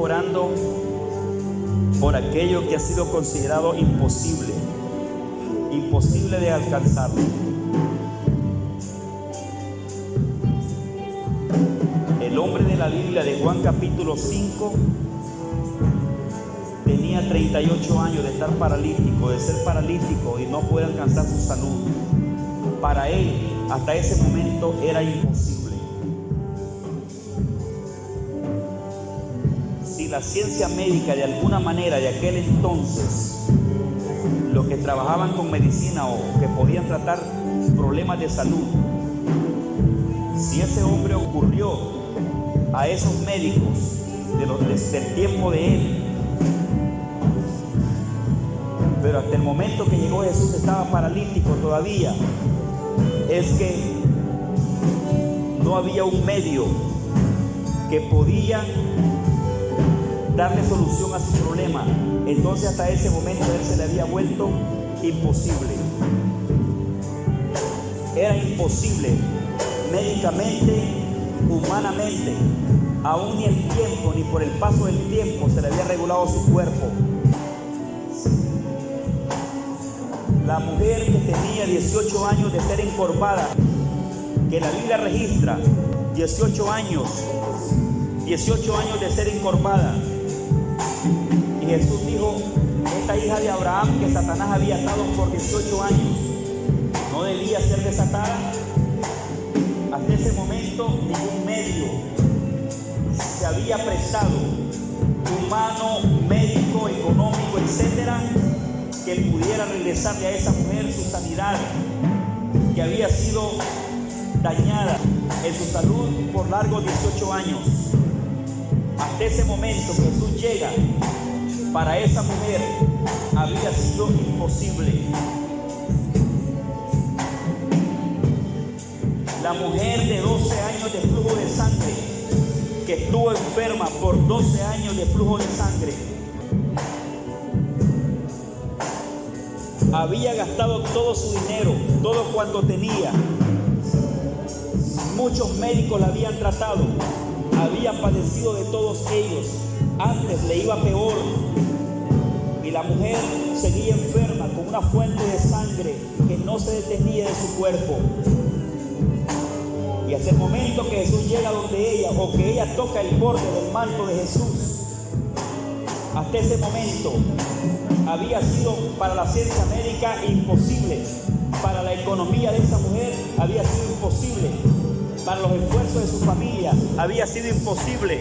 orando por aquello que ha sido considerado imposible de alcanzarlo. El hombre de la Biblia de Juan capítulo 5 tenía 38 años de estar paralítico, de ser paralítico y no poder alcanzar su salud. Para él, hasta ese momento era imposible. Si la ciencia médica de alguna manera de aquel entonces, los que trabajaban con medicina o que podían tratar problemas de salud, si ese hombre ocurrió a esos médicos del tiempo de él, pero hasta el momento que llegó Jesús estaba paralítico todavía, es que no había un medio que podía darle solución a su problema. Entonces hasta ese momento a él se le había vuelto imposible. Era imposible médicamente, humanamente. Aún ni el tiempo, ni por el paso del tiempo se le había regulado su cuerpo. La mujer que tenía 18 años de ser encorvada, que la Biblia registra 18 años de ser encorvada. Y Jesús dijo, esta hija de Abraham que Satanás había atado por 18 años, no debía ser desatada. Hasta ese momento ningún medio se había prestado, humano, médico, económico, etcétera, que pudiera regresarle a esa mujer su sanidad, que había sido dañada en su salud por largos 18 años. Hasta ese momento que Jesús llega, para esa mujer había sido imposible. La mujer de 12 años de flujo de sangre, que estuvo enferma por 12 años de flujo de sangre, había gastado todo su dinero, todo cuanto tenía. Muchos médicos la habían tratado, había padecido de todos ellos. Antes le iba peor. Y la mujer seguía enferma con una fuente de sangre que no se detenía de su cuerpo. Y hasta el momento que Jesús llega donde ella, o que ella toca el borde del manto de Jesús, hasta ese momento había sido para la ciencia médica imposible. Para la economía de esa mujer había sido imposible. Para los esfuerzos de su familia había sido imposible.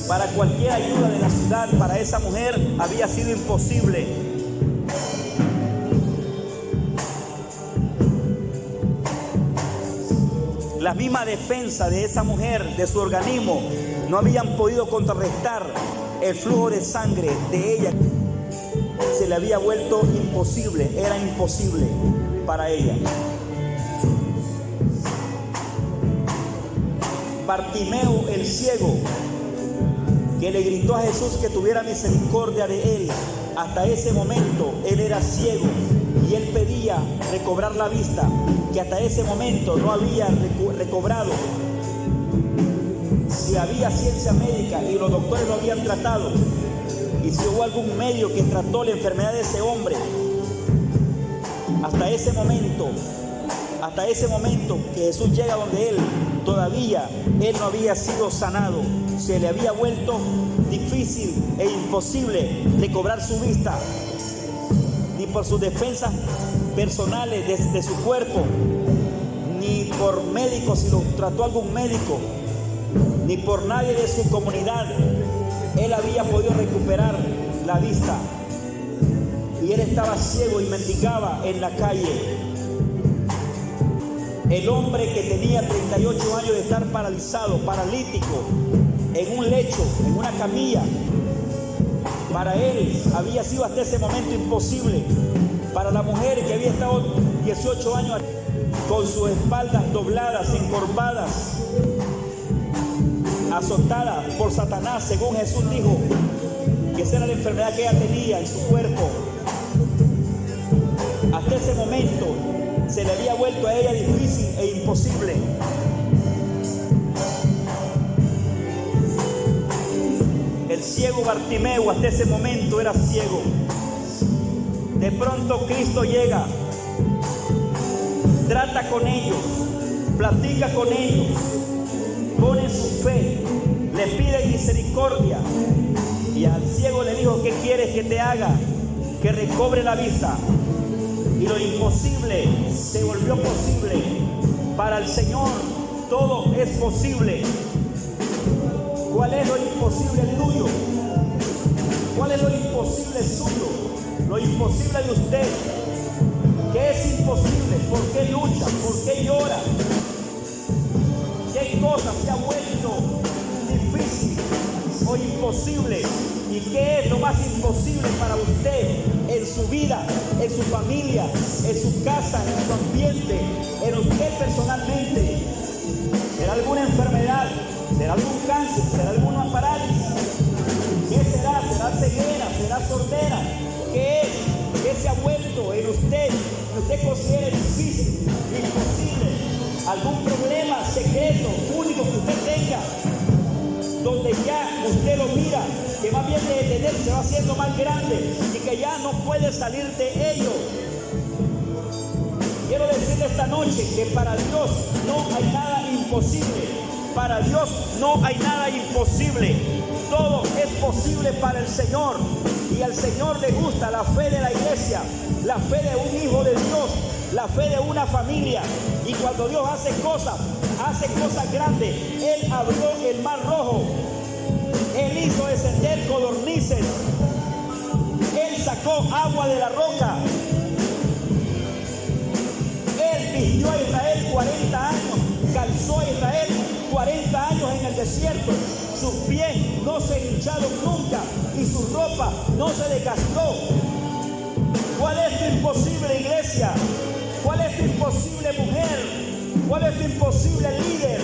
Para cualquier ayuda de la ciudad, para esa mujer había sido imposible. La misma defensa de esa mujer, de su organismo, no habían podido contrarrestar el flujo de sangre de ella. Se le había vuelto imposible, era imposible para ella. Bartimeo el ciego, que le gritó a Jesús que tuviera misericordia de él, hasta ese momento él era ciego y él pedía recobrar la vista, que hasta ese momento no había recobrado. Si había ciencia médica y los doctores lo habían tratado, y si hubo algún medio que trató la enfermedad de ese hombre, hasta ese momento que Jesús llega donde él, todavía él no había sido sanado. Se le había vuelto difícil e imposible recobrar su vista, ni por sus defensas personales de su cuerpo, ni por médicos si lo trató algún médico, ni por nadie de su comunidad. Él había podido recuperar la vista y él estaba ciego y mendigaba en la calle. El hombre que tenía 38 años de estar paralizado, paralítico, en un lecho, en una camilla, para él había sido hasta ese momento imposible. Para la mujer que había estado 18 años con sus espaldas dobladas, encorvadas, azotada por Satanás, según Jesús dijo que esa era la enfermedad que ella tenía en su cuerpo. Hasta ese momento se le había vuelto a ella difícil e imposible. ciego Bartimeo hasta ese momento era ciego. De pronto Cristo llega, trata con ellos, platica con ellos, pone su fe, le pide misericordia. Y al ciego le dijo: ¿qué quieres que te haga? Que recobre la vista. Y lo imposible se volvió posible. Para el Señor todo es posible. ¿Cuál es lo imposible tuyo? ¿Cuál es lo imposible suyo? Lo imposible de usted. ¿Qué es imposible? ¿Por qué lucha? ¿Por qué llora? ¿Qué cosa se ha vuelto difícil o imposible? ¿Y qué es lo más imposible para usted en su vida, en su familia, en su casa, en su ambiente, en usted personalmente? ¿Será alguna enfermedad? ¿Será algún cáncer? ¿Será alguna parálisis? ¿Qué será? ¿Será ceguera? ¿Será sordera? ¿Qué es? ¿Qué se ha vuelto en usted que usted considera difícil, imposible? ¿Algún problema secreto, único que usted tenga, donde ya usted lo mira, que más bien de detener se va haciendo más grande y que ya no puede salir de ello? Quiero decirle esta noche que para Dios no hay nada imposible. Para Dios no hay nada imposible. Todo es posible para el Señor. Y al Señor le gusta la fe de la iglesia, la fe de un hijo de Dios, la fe de una familia. Y cuando Dios hace cosas grandes. Él abrió el mar rojo. Él hizo descender codornices. Él sacó agua de la roca. Él vistió a Israel 40 años. Calzó a Israel 40 años en el desierto. Sus pies no se hincharon nunca y su ropa no se desgastó. ¿Cuál es tu imposible, iglesia? ¿Cuál es tu imposible, mujer? ¿Cuál es tu imposible, líder?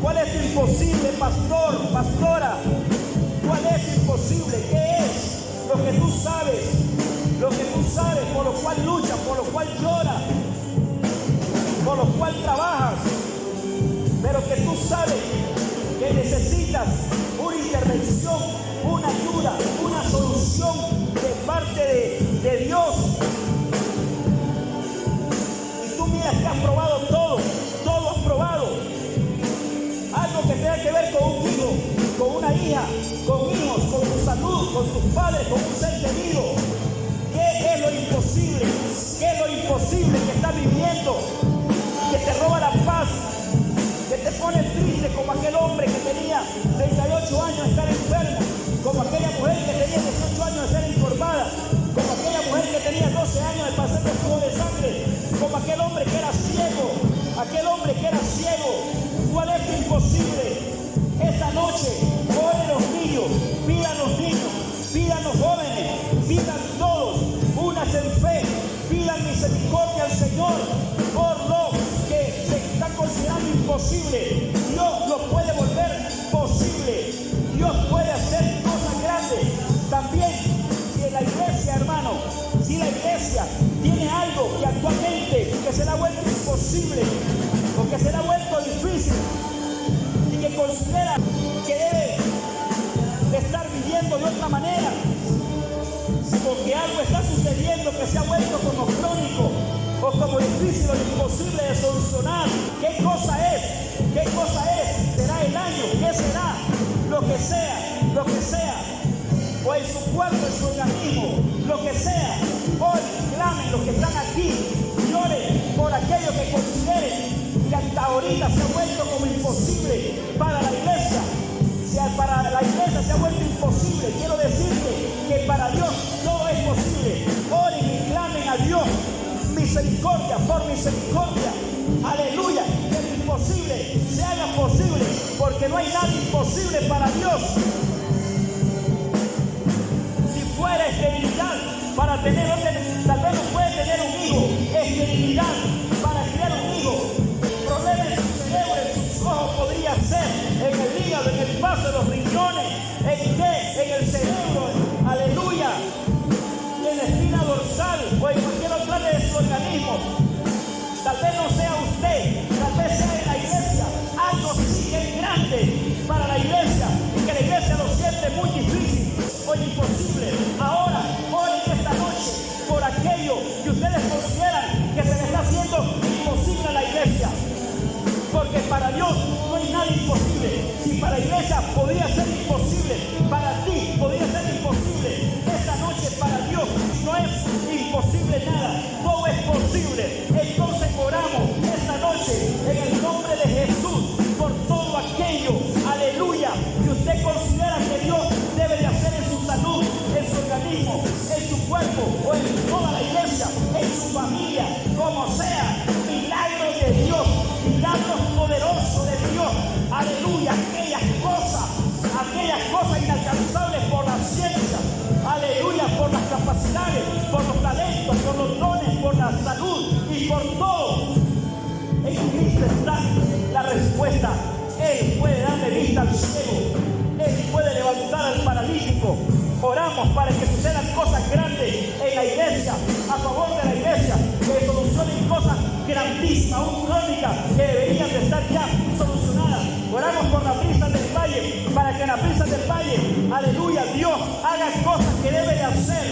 ¿Cuál es tu imposible, pastor, pastora? ¿Cuál es tu imposible? ¿Qué es lo que tú sabes? Lo que tú sabes, por lo cual luchas, por lo cual lloras, por lo cual trabajas, pero que tú sabes que necesitas una intervención, una ayuda, una solución de parte de Dios. Y tú miras que has probado todo has probado. Algo que tenga que ver con un hijo, con una hija, con hijos, con tu salud, con tus padres, con un ser querido. ¿Qué es lo imposible? ¿Qué es lo imposible que estás viviendo? Que te roba la paz, que te pone triste, como aquel hombre que tenía 38 años de estar enfermo, como aquella mujer que tenía 18 años de ser informada, como aquella mujer que tenía 12 años de pasar por flujo de sangre, como aquel hombre que era ciego, aquel hombre que era ciego. ¿Cuál es lo imposible? Esta noche, oren los niños, pidan los niños, pidan los jóvenes, pidan todos, únanse en fe, pidan misericordia al Señor por lo que se está considerando imposible. Dios lo puede volver posible. Dios puede hacer cosas grandes. También, si en la iglesia, hermano, si la iglesia tiene algo que actualmente que se le ha vuelto imposible o que se le ha vuelto difícil y que considera que debe de estar viviendo de otra manera, porque algo está sucediendo que se ha vuelto como crónico o como difícil o imposible de solucionar. ¿Qué cosa es? ¿Qué cosa es? ¿Será el año? ¿Qué será? Lo que sea, o en su cuerpo, en su organismo, lo que sea. Hoy clamen los que están aquí, lloren por aquello que consideren que hasta ahorita se ha vuelto como imposible para la iglesia. Si para la iglesia se ha vuelto imposible, quiero decirte que para Dios todo es posible. Oren y clamen a Dios. Misericordia por misericordia. Aleluya. Que lo imposible se haga posible, porque no hay nada imposible para Dios. Si fuera esterilidad para tener, tal vez no puede tener un hijo. Esterilidad para criar un hijo. Problema en su cerebro, en sus ojos podría ser, en el hígado, en el paso de los riñones, en qué, en el cerebro. Aleluya. En la espina dorsal o en cualquier otra área de su organismo. Tal vez no sea usted, tal vez sea en la iglesia. Algo sí que es grande para la iglesia y que la iglesia lo siente muy difícil. ustedes consideran que se les está haciendo imposible a la iglesia. Porque para Dios no hay nada imposible. Si para la iglesia podría ser imposible, para ti podría ser imposible. Esta noche para Dios no es imposible nada. Todo es posible. Entonces oramos esta noche en el nombre de Jesús por todo aquello, aleluya, que usted considera que Dios debe de hacer en su salud, en su organismo, en su cuerpo o en toda la iglesia, en su familia, como sea. Milagros de Dios, milagros poderosos de Dios, aleluya, aquellas cosas inalcanzables por la ciencia, aleluya, por las capacidades, por los talentos, por los dones, por la salud y por todo. En Cristo está la respuesta. Él puede darle vista al ciego, Él puede levantar al paralítico. Oramos para que sucedan cosas grandes en la iglesia, a favor de la iglesia, que solucionen cosas grandísimas, aún crónicas, que deberían de estar ya solucionadas. Oramos por las brisas del valle, para que en las brisas del valle, aleluya, Dios haga cosas que debe de hacer,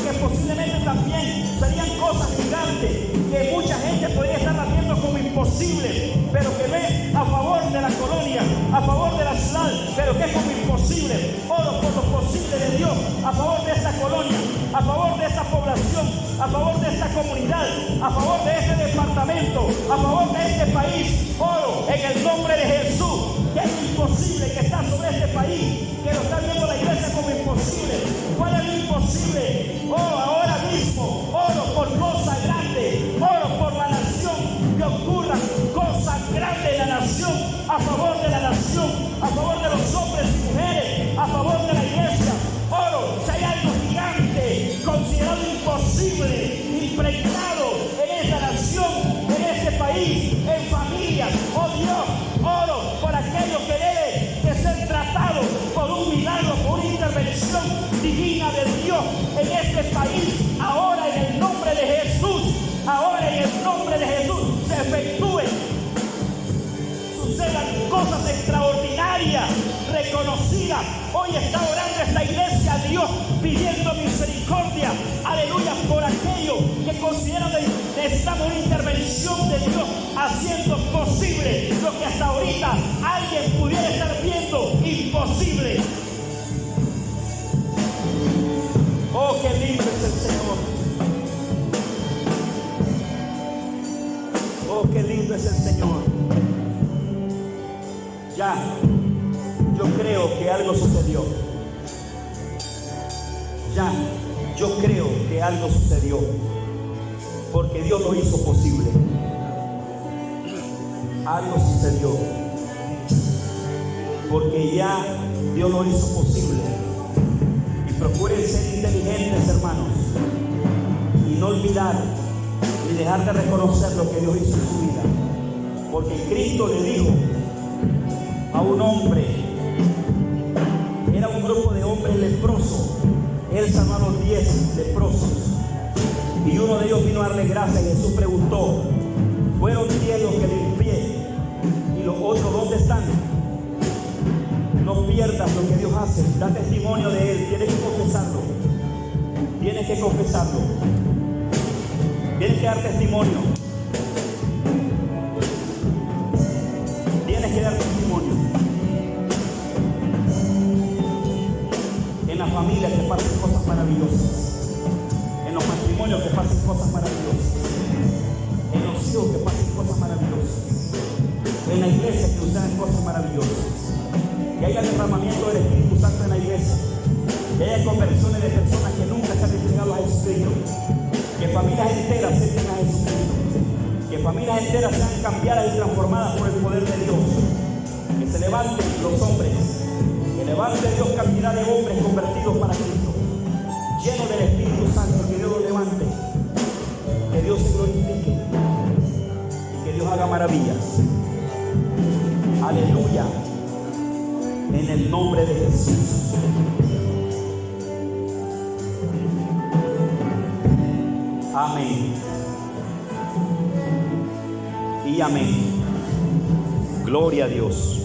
que posiblemente también serían cosas gigantes, que mucha gente podría estar viendo como imposible, pero que ve a favor de la colonia, a favor de la ciudad, pero que es como imposible. Oro por lo posible de Dios, a favor de esta colonia, a favor de esta población, a favor de esta comunidad, a favor de este departamento, a favor de este país. Oro en el nombre de Jesús, que es imposible que está sobre este país, que lo está viendo la iglesia como imposible. ¿Cuál es lo imposible? Oh, ahora mismo, oro por cosas grandes, oro por la nación, que ocurran cosas grandes en la nación, a favor de la nación, a favor de los hombres y mujeres, a favor de la iglesia. Oro, si hay algo gigante, considerado imposible, impregnado en esta nación, en este país, en familias, oh Dios, oro por aquello que debe de ser tratado por un milagro, por una intervención divina de Dios en este país, ahora en el nombre de Jesús, ahora en el nombre de Jesús, se efectúen, sucedan cosas extraordinarias, reconocidas. Hoy está orando esta iglesia a Dios, pidiendo misericordia, aleluya, por aquello que consideran que necesitamos una intervención de Dios, haciendo posible lo que hasta ahorita alguien pudiera estar viendo imposible. Oh, qué lindo es el Señor. Oh, qué lindo es el Señor. Ya, yo creo que algo sucedió. Ya, yo creo que algo sucedió. Porque Dios lo hizo posible. Algo sucedió. Porque ya Dios lo hizo posible. Y procuren ser inteligentes, hermanos. Y no olvidar ni dejar de reconocer lo que Dios hizo en su vida. Porque Cristo le dijo a un hombre, era un grupo de hombres leprosos, Él sanó a los 10 leprosos, y uno de ellos vino a darle gracias, y Jesús preguntó, ¿fueron 10 los que limpié? ¿Y los otros dónde están? No pierdas lo que Dios hace, da testimonio de Él, tienes que confesarlo, tienes que confesarlo, tienes que dar testimonio, tienes que dar testimonio. En la familia que pasen cosas maravillosas, en los matrimonios que pasen cosas maravillosas, en los hijos que pasen cosas maravillosas, en la iglesia que sucedan cosas maravillosas, que haya derramamiento del Espíritu Santo en la iglesia, que haya conversiones de personas que nunca se han entregado a Jesucristo, que familias enteras se entreguen a Jesucristo, que familias enteras sean cambiadas y transformadas por el poder de Dios, que se levanten los hombres, que levante Dios cantidad de hombres convertidos para Cristo, llenos del Espíritu Santo, que Dios los levante, que Dios se glorifique y que Dios haga maravillas. Aleluya, en el nombre de Jesús. Amén y amén. Gloria a Dios.